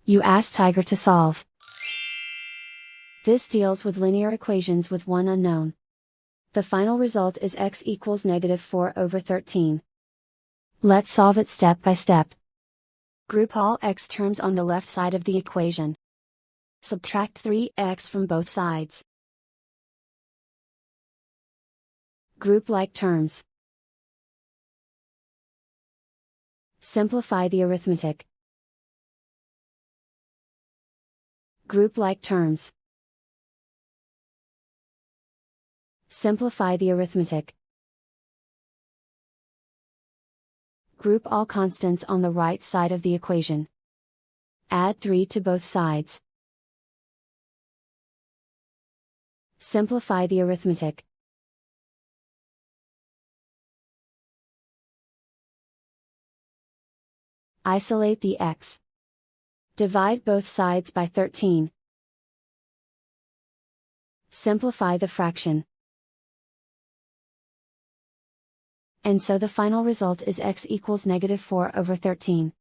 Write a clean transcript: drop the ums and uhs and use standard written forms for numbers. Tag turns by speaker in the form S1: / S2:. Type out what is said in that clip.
S1: You ask Tiger to solve. This deals with linear equations with one unknown. The final result is x equals -4/13. Let's solve it step by step. Group all x terms on the left side of the equation. Subtract 3x from both sides. Group like terms. Simplify the arithmetic. Group like terms. Simplify the arithmetic. Group all constants on the right side of the equation. Add 3 to both sides. Simplify the arithmetic. Isolate the x. Divide both sides by 13. Simplify the fraction. And so the final result is x equals -4/13.